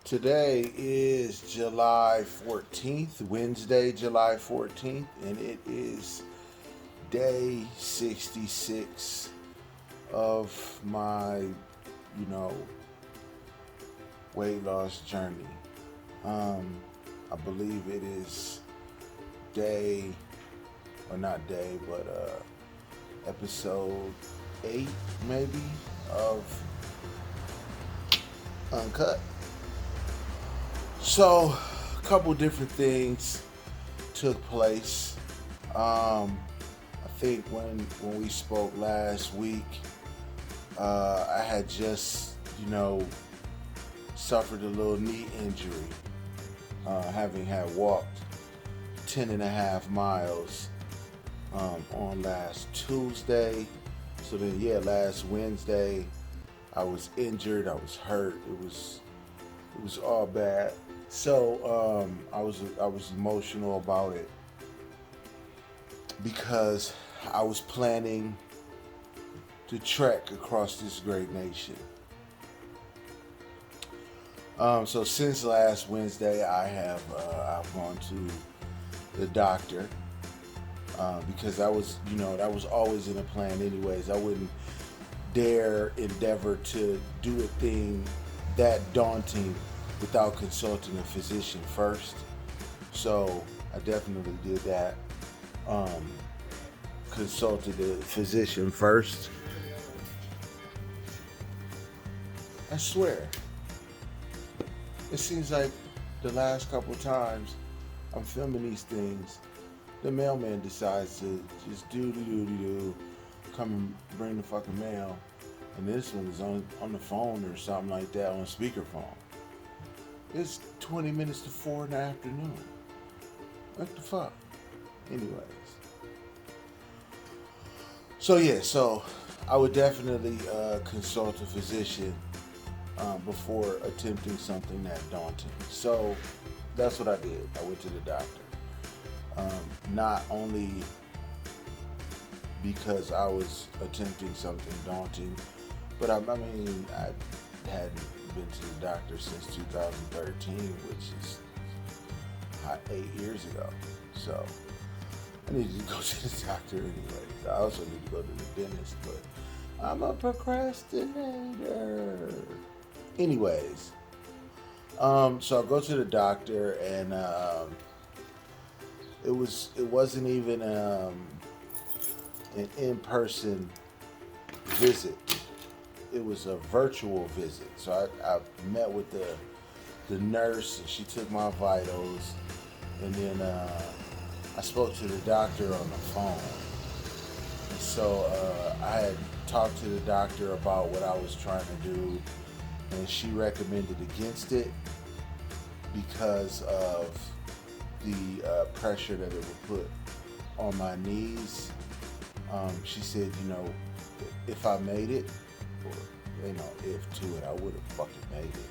Today is July 14th, Wednesday, July 14th, and it is day 66 of my, weight loss journey. I believe it is day, or not day, but episode 8 maybe of Uncut. So, a couple different things took place. I think when we spoke last week, I had just, suffered a little knee injury, having had walked 10 and a half miles on last Tuesday. So then, last Wednesday, I was injured. I was hurt. It was all bad. So I was emotional about it because I was planning to trek across this great nation. So since last Wednesday, I've gone to the doctor because that was always in the plan. Anyways, I wouldn't dare endeavor to do a thing that daunting without consulting a physician first. So I definitely did that. Consulted a physician first. I swear, it seems like the last couple times I'm filming these things, the mailman decides to just do, come and bring the fucking mail, and this one is on the phone or something like that, on speakerphone. It's 20 minutes to 4 in the afternoon. What the fuck? Anyways. So I would definitely consult a physician before attempting something that daunting. So that's what I did. I went to the doctor. Not only because I was attempting something daunting, but I hadn't been to the doctor since 2013, which is 8 years ago. So I needed to go to the doctor anyways. I also need to go to the dentist, but I'm a procrastinator. Anyways, so I go to the doctor, and it wasn't even an in-person visit. It was a virtual visit. So I met with the nurse, and she took my vitals, and then I spoke to the doctor on the phone. And so I had talked to the doctor about what I was trying to do, and she recommended against it because of the pressure that it would put on my knees. She said, if I made it, or if to it, I would have fucking made it.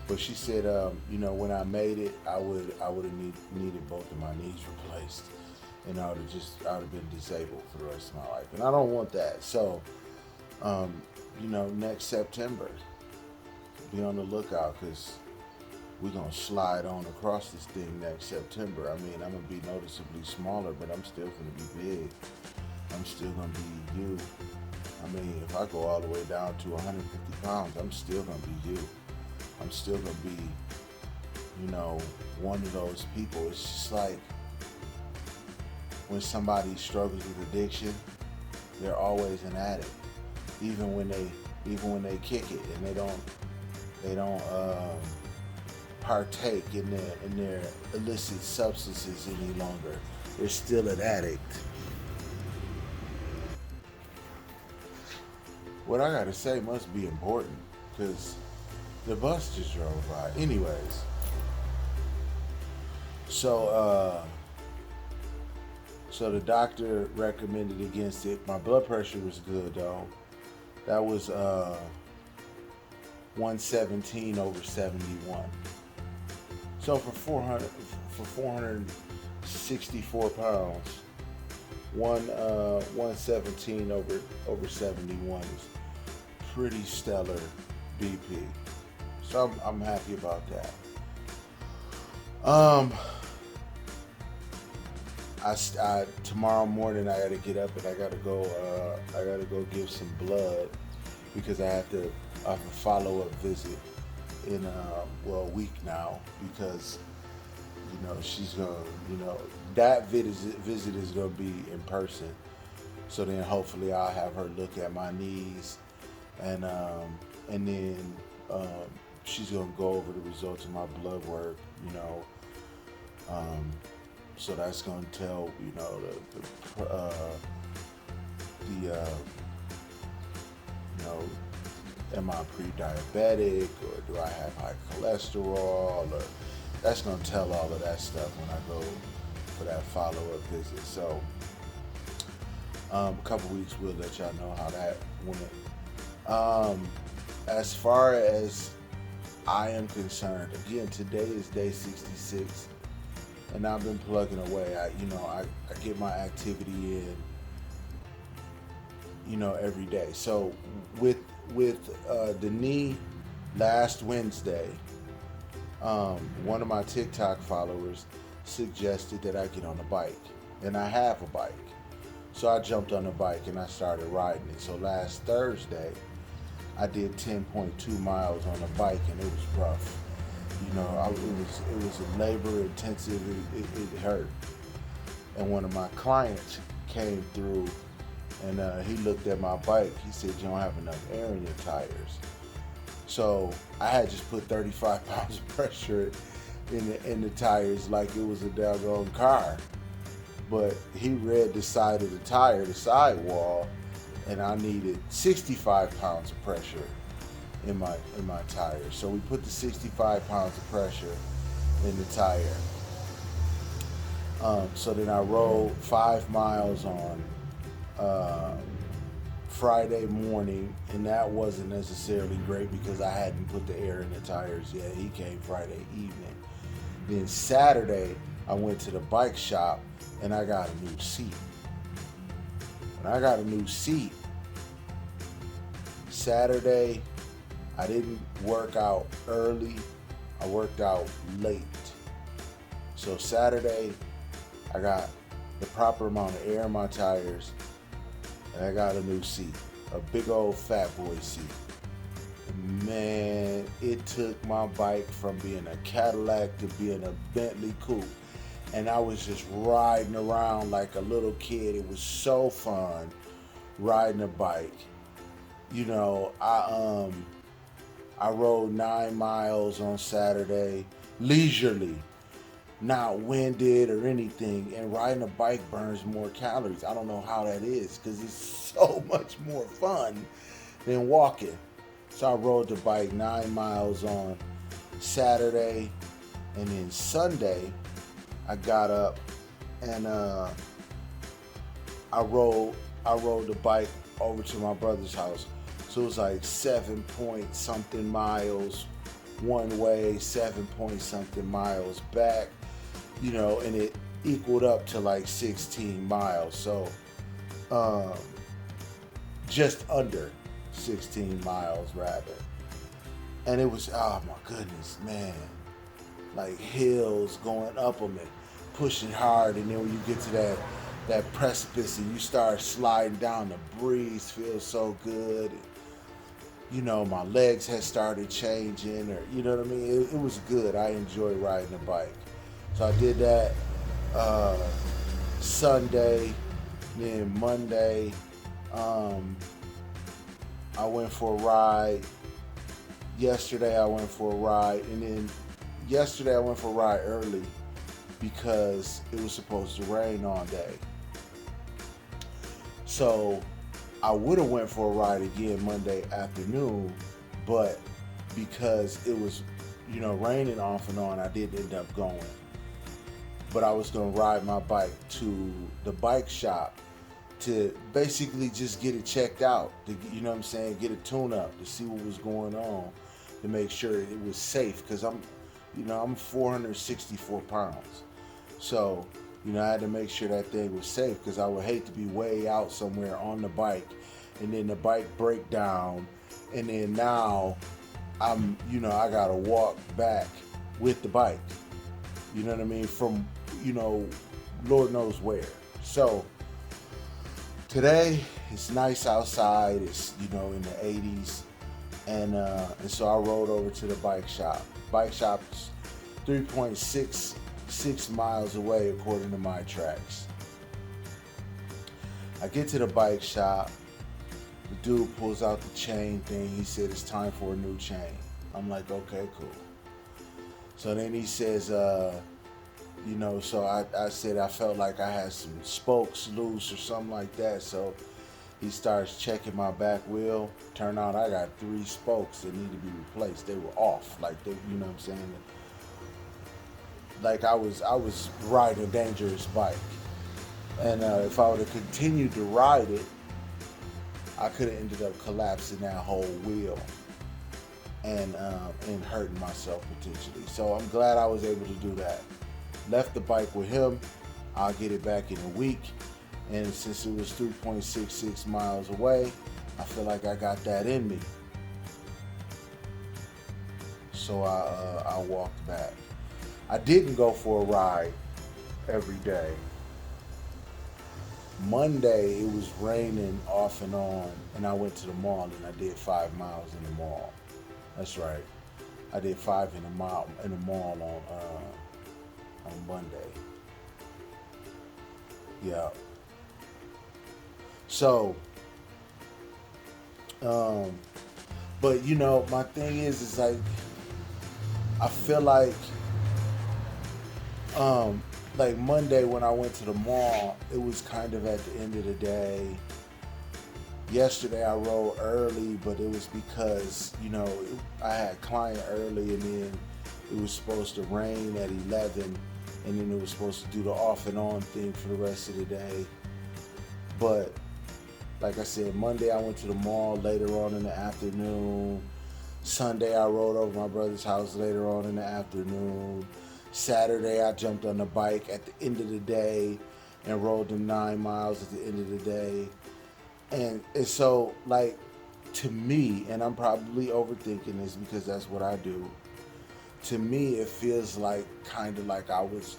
But she said, when I made it, I would have needed both of my knees replaced, and I would have been disabled for the rest of my life, and I don't want that. So, next September, be on the lookout, because we're gonna slide on across this thing next September. I mean, I'm gonna be noticeably smaller, but I'm still gonna be big. I'm still gonna be you. I mean, if I go all the way down to 150 pounds, I'm still gonna be you. I'm still gonna be, one of those people. It's just like when somebody struggles with addiction, they're always an addict, even when they kick it and they don't partake in their illicit substances any longer. They're still an addict. What I gotta say must be important, because the bus just drove by. Anyways, so the doctor recommended against it. My blood pressure was good though. That was 117 over 71. So for 464 pounds, 117 over 71 is pretty stellar BP. So I'm happy about that. Um, tomorrow morning I gotta get up and I gotta go. I gotta go give some blood because I have a follow up visit in a week now because she's gonna that visit is gonna be in person. So then hopefully I'll have her look at my knees and then um, she's gonna go over the results of my blood work. Um, so that's gonna tell the am I pre-diabetic or do I have high cholesterol or that's gonna tell all of that stuff when I go for that follow-up visit. So a couple weeks we'll let y'all know how that went. As far as I am concerned, again, today is day 66, and I've been plugging away. I get my activity in, every day. So with the knee last Wednesday, one of my TikTok followers suggested that I get on a bike, and I have a bike. So I jumped on the bike and I started riding it. So last Thursday, I did 10.2 miles on a bike, and it was rough. It was a labor intensive. It hurt. And one of my clients came through, and he looked at my bike. He said, "You don't have enough air in your tires." So I had just put 35 pounds of pressure in the tires like it was a doggone car. But he read the side of the tire, the sidewall, and I needed 65 pounds of pressure in my tire. So we put the 65 pounds of pressure in the tire. So then I rode 5 miles on Friday morning, and that wasn't necessarily great because I hadn't put the air in the tires yet. He came Friday evening. Then Saturday, I went to the bike shop and I got a new seat. When I got a new seat, Saturday, I didn't work out early. I worked out late. So Saturday, I got the proper amount of air in my tires, and I got a new seat, a big old fat boy seat. Man, it took my bike from being a Cadillac to being a Bentley coupe. And I was just riding around like a little kid. It was so fun riding a bike. I rode 9 miles on Saturday, leisurely, not winded or anything. And riding a bike burns more calories. I don't know how that is because it's so much more fun than walking. So I rode the bike 9 miles on Saturday, and then Sunday I got up and I rode the bike over to my brother's house. So it was like 7 point something miles one way, 7 point something miles back, and it equaled up to like 16 miles. So just under 16 miles rather. And it was, oh my goodness, man, like hills going up them and pushing hard. And then when you get to that precipice and you start sliding down, the breeze feels so good. My legs had started changing, or you know what I mean? It was good. I enjoyed riding a bike. So I did that Sunday. Then Monday, I went for a ride. Yesterday I went for a ride, and then yesterday I went for a ride early because it was supposed to rain all day. So I would have went for a ride again Monday afternoon, but because it was, raining off and on, I didn't end up going. But I was going to ride my bike to the bike shop to basically just get it checked out, to, get a tune-up to see what was going on, to make sure it was safe, because I'm 464 pounds. So, I had to make sure that thing was safe, because I would hate to be way out somewhere on the bike and then the bike break down, and then now I gotta walk back with the bike. You know what I mean? From, you know, Lord knows where. So today it's nice outside. It's, in the 80s, and so I rode over to the bike shop. Bike shop's 3.66 miles away according to my tracks. I get to the bike shop. The dude pulls out the chain thing. He said it's time for a new chain. I'm like, okay, cool. So then he says, so I said I felt like I had some spokes loose or something like that. So he starts checking my back wheel. Turn out I got 3 spokes that need to be replaced. They were off. Like, you know what I'm saying? Like I was riding a dangerous bike. And if I would have continued to ride it, I could have ended up collapsing that whole wheel and hurting myself potentially. So I'm glad I was able to do that. Left the bike with him. I'll get it back in a week. And since it was 3.66 miles away, I feel like I got that in me. So I walked back. I didn't go for a ride every day. Monday, it was raining off and on, and I went to the mall and I did 5 miles in the mall. That's right. I did 5 in the mall on Monday. Yeah. So, but my thing is like, I feel like Monday when I went to the mall, it was kind of at the end of the day. Yesterday I rode early, but it was because, I had client early, and then it was supposed to rain at 11, and then it was supposed to do the off and on thing for the rest of the day. But like I said, Monday I went to the mall later on in the afternoon. Sunday I rode over my brother's house later on in the afternoon. Saturday I jumped on the bike at the end of the day and rode them 9 miles at the end of the day. And so, like, to me, and I'm probably overthinking this because that's what I do, to me it feels like kind of like I was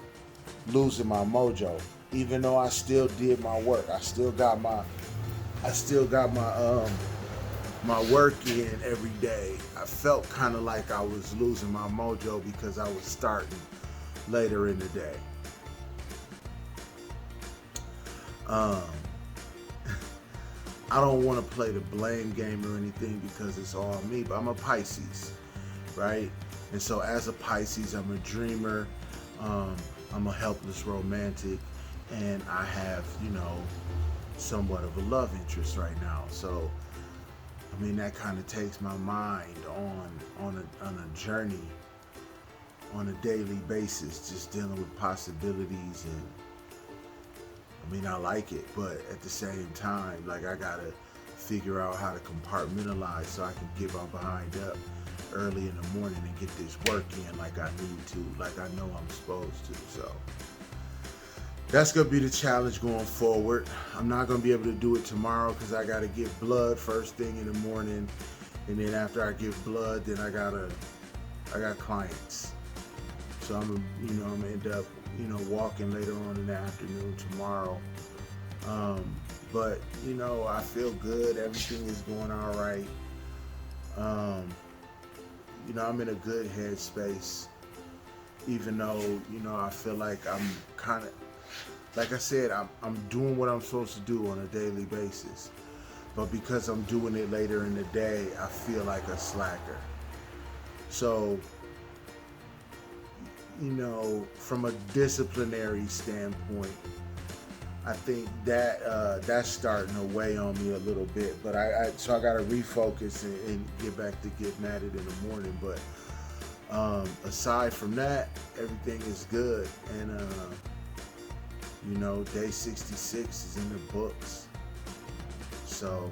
losing my mojo, even though I still did my work. I still got my my work in every day. I felt kind of like I was losing my mojo because I was starting later in the day. I don't want to play the blame game or anything because it's all me, but I'm a Pisces, right? And so as a Pisces, I'm a dreamer, I'm a helpless romantic, and I have, somewhat of a love interest right now. So, I mean, that kind of takes my mind on a journey on a daily basis, just dealing with possibilities. And I mean, I like it, but at the same time, like, I gotta figure out how to compartmentalize so I can get my behind up early in the morning and get this work in like I need to, like I know I'm supposed to. So that's gonna be the challenge going forward. I'm not gonna be able to do it tomorrow because I gotta give blood first thing in the morning, and then after I give blood, then I got clients. So I'm gonna end up, walking later on in the afternoon tomorrow. But I feel good. Everything is going all right. I'm in a good headspace, even though, I feel like I'm kind of, like I said, I'm doing what I'm supposed to do on a daily basis. But because I'm doing it later in the day, I feel like a slacker. So, from a disciplinary standpoint, I think that that's starting to weigh on me a little bit. But so I got to refocus and get back to getting at it in the morning. But aside from that, everything is good. And day 66 is in the books. So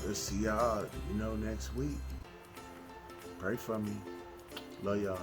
let's see y'all, next week. Pray for me. Love y'all.